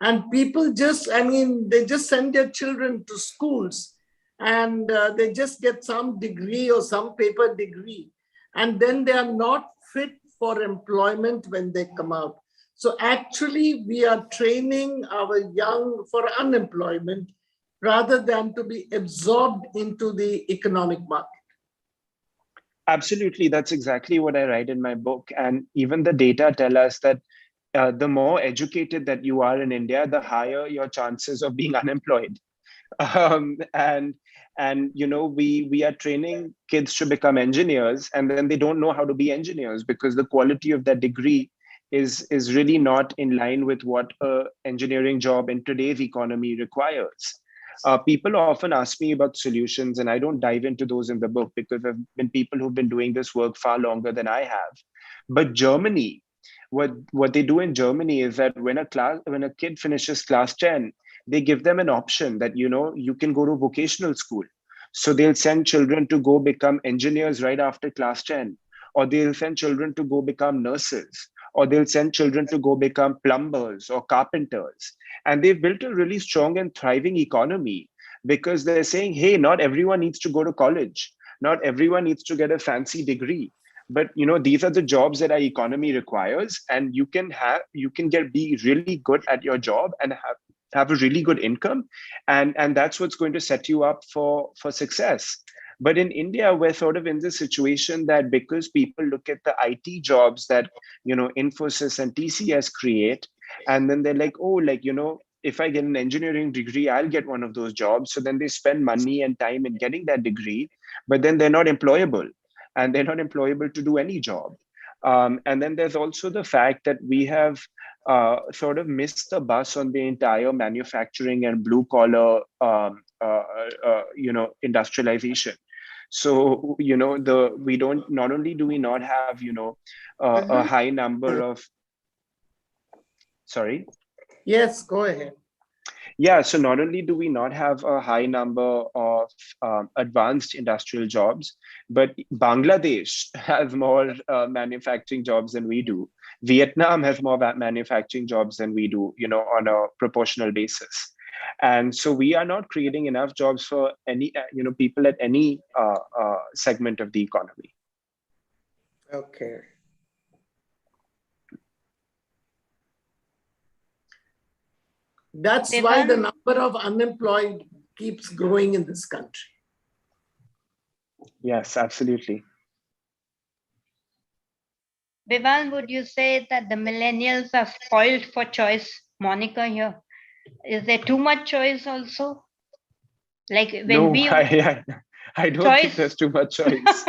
And people just, they just send their children to schools and they just get some degree or some paper degree. And then they are not fit for employment when they come out. So actually, we are training our young for unemployment rather than to be absorbed into the economic market. Absolutely, that's exactly what I write in my book. And even the data tell us that the more educated that you are in India, the higher your chances of being unemployed. And we are training kids to become engineers, and then they don't know how to be engineers because the quality of that degree is really not in line with what an engineering job in today's economy requires. People often ask me about solutions, and I don't dive into those in the book because there have been people who've been doing this work far longer than I have. But Germany, what they do in Germany is that when a kid finishes class 10, they give them an option that you can go to vocational school. So they'll send children to go become engineers right after class 10, or they'll send children to go become nurses, or they'll send children to go become plumbers or carpenters. And they've built a really strong and thriving economy because they're saying, hey, not everyone needs to go to college. Not everyone needs to get a fancy degree. But these are the jobs that our economy requires, and you can be really good at your job and have a really good income, and that's what's going to set you up for success. But in India, we're sort of in this situation that because people look at the IT jobs that Infosys and TCS create, and then they're like, oh, if I get an engineering degree, I'll get one of those jobs. So then they spend money and time in getting that degree, but then they're not employable. And they're not employable to do any job. And then there's also the fact that we have sort of missed the bus on the entire manufacturing and blue collar, industrialization. So, not only do we not have, a high number of, sorry? Yes, go ahead. Yeah, so not only do we not have a high number of advanced industrial jobs, but Bangladesh has more manufacturing jobs than we do. Vietnam has more manufacturing jobs than we do, on a proportional basis. And so we are not creating enough jobs for any, people at any segment of the economy. Okay. That's why the number of unemployed keeps growing in this country. Yes, absolutely. Vivan, would you say that the millennials are spoiled for choice? Monica here. Is there too much choice also? Like when I don't think there's too much choice.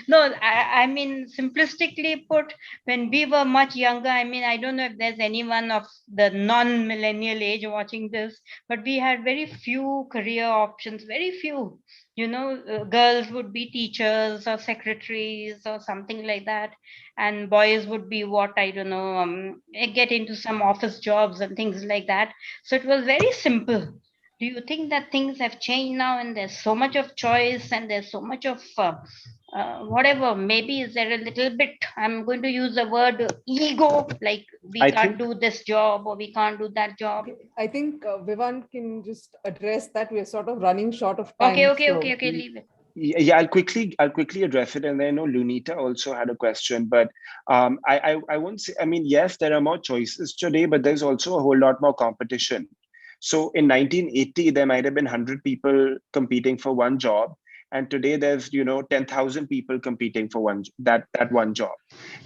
No, I mean, simplistically put, when we were much younger, I don't know if there's anyone of the non-millennial age watching this, but we had very few career options, very few. Girls would be teachers or secretaries or something like that. And boys would be get into some office jobs and things like that. So it was very simple. Do you think that things have changed now and there's so much of choice and there's so much of whatever? Maybe is there a little bit, I'm going to use the word ego, like we can't do this job or we can't do that job? I think Vivan can just address that. We're sort of running short of time. Okay, leave it. Yeah, I'll quickly address it, and I know Lunita also had a question, but I won't say. Yes, there are more choices today, but there's also a whole lot more competition. So in 1980, there might have been 100 people competing for one job, and today there's 10,000 people competing for that one job.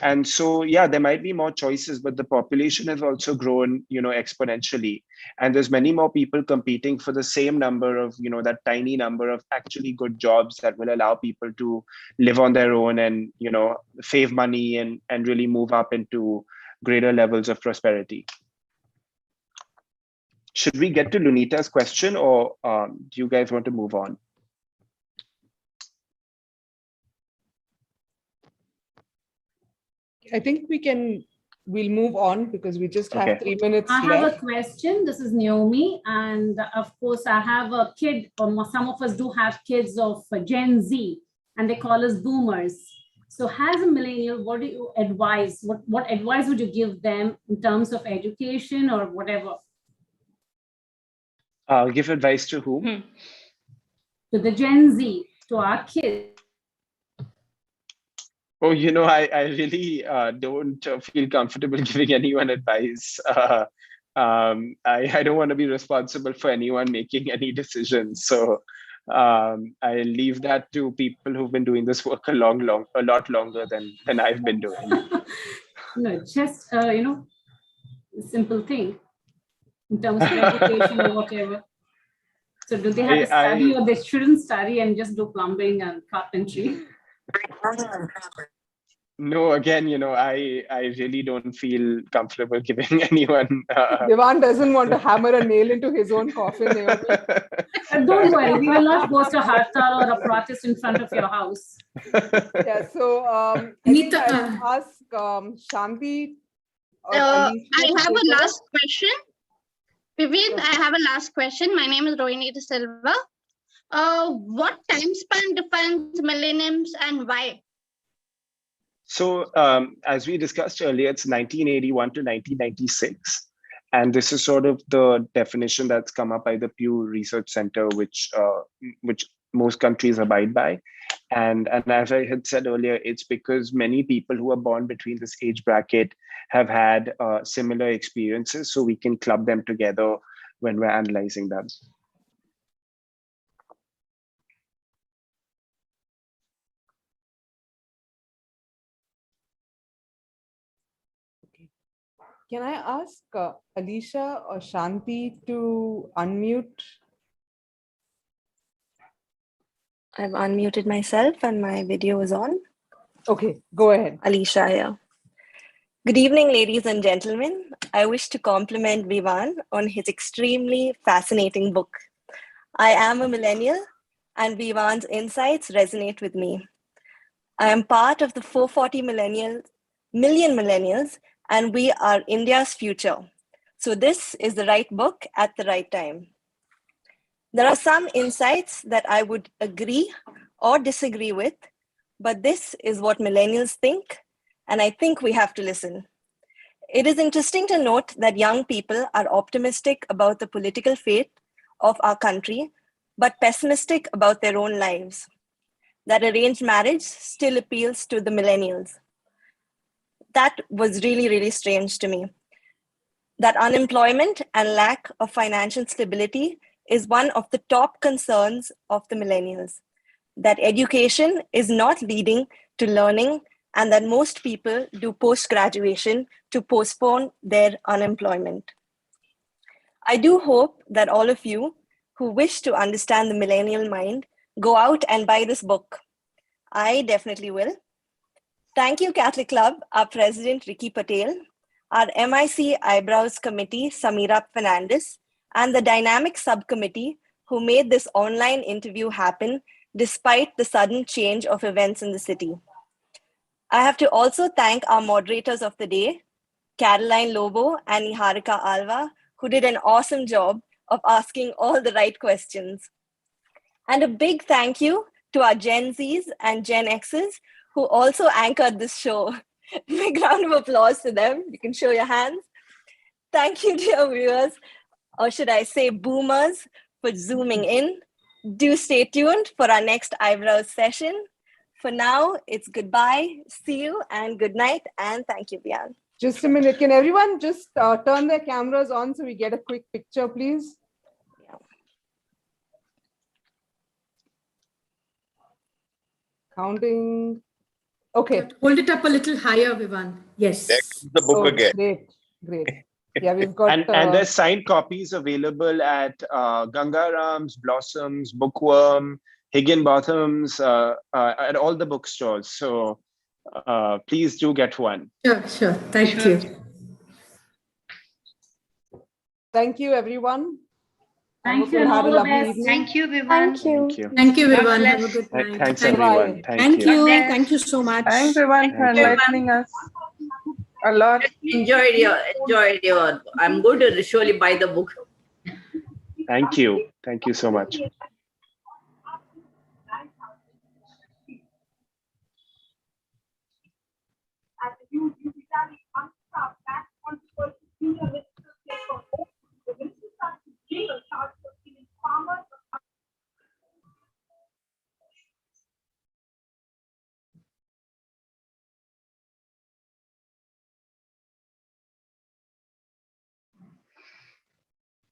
And so yeah, there might be more choices, but the population has also grown exponentially, and there's many more people competing for the same number of that tiny number of actually good jobs that will allow people to live on their own and save money and really move up into greater levels of prosperity. Should we get to Lunita's question, or do you guys want to move on? I think we'll move on because we just have 3 minutes I left. have a question. This is Naomi. And of course, I have a kid, or some of us do have kids of Gen Z, and they call us boomers. So as a millennial, what do you advise? What advice would you give them in terms of education or whatever? Give advice to whom? To the Gen Z, to our kids. Oh, I really don't feel comfortable giving anyone advice. I don't want to be responsible for anyone making any decisions. So I leave that to people who've been doing this work a lot longer than I've been doing. No, just, simple thing in terms of education or whatever. So do they have to study, or they shouldn't study and just do plumbing and carpentry? No, again, I really don't feel comfortable giving anyone. Vivan doesn't want to hammer a nail into his own coffin. Don't worry, we will not post a hartal or a protest in front of your house. Yeah, so Anita, ask Shanti. I have a last question. Vivian, I have a last question. My name is Rohini D'Silva. What time span defines millenniums and why? So as we discussed earlier, it's 1981 to 1996. And this is sort of the definition that's come up by the Pew Research Center, which most countries abide by. And as I had said earlier, it's because many people who are born between this age bracket have had similar experiences, so we can club them together when we're analyzing them. Can I ask Alicia or Shanti to unmute? I've unmuted myself and my video is on. Okay, go ahead. Alicia here. Good evening, ladies and gentlemen. I wish to compliment Vivan on his extremely fascinating book. I am a millennial and Vivan's insights resonate with me. I am part of the 440 million millennials, and we are India's future. So this is the right book at the right time. There are some insights that I would agree or disagree with, but this is what millennials think, and I think we have to listen. It is interesting to note that young people are optimistic about the political fate of our country, but pessimistic about their own lives. That arranged marriage still appeals to the millennials. That was really, really strange to me. That unemployment and lack of financial stability is one of the top concerns of the millennials. That education is not leading to learning, and that most people do post-graduation to postpone their unemployment. I do hope that all of you who wish to understand the millennial mind go out and buy this book. I definitely will. Thank you, Catholic Club, our president, Ricky Patel, our MIC iBrowse committee, Samira Fernandez, and the dynamic subcommittee who made this online interview happen despite the sudden change of events in the city. I have to also thank our moderators of the day, Caroline Lobo and Niharika Alva, who did an awesome job of asking all the right questions. And a big thank you to our Gen Zs and Gen Xs who also anchored this show. Big round of applause to them. You can show your hands. Thank you, dear viewers, or should I say boomers, for zooming in. Do stay tuned for our next iBrowse session. For now, it's goodbye, see you, and good night, and thank you, Vivan. Just a minute. Can everyone just turn their cameras on so we get a quick picture, please? Counting. Okay. Hold it up a little higher, Vivan. Yes. There comes the book Oh, again. great. Yeah, we've got. And there's signed copies available at Gangaram's, Blossoms, Bookworm, Higginbotham's, at all the bookstores. So please do get one. Sure. Thank you. Thank you, everyone. Thank you, Have and a all the lovely best. evening. Thank you, Vivan. Thank you. Thank you, God Vivan. Have a bless. good night. Thanks, Thank you. everyone. Thank you. you. bless. Thank you so much. Thanks, everyone, for Thank you. enlightening us a lot. Enjoyed your. I'm going to surely buy the book. Thank you. Thank you so much. And you digitally unstuck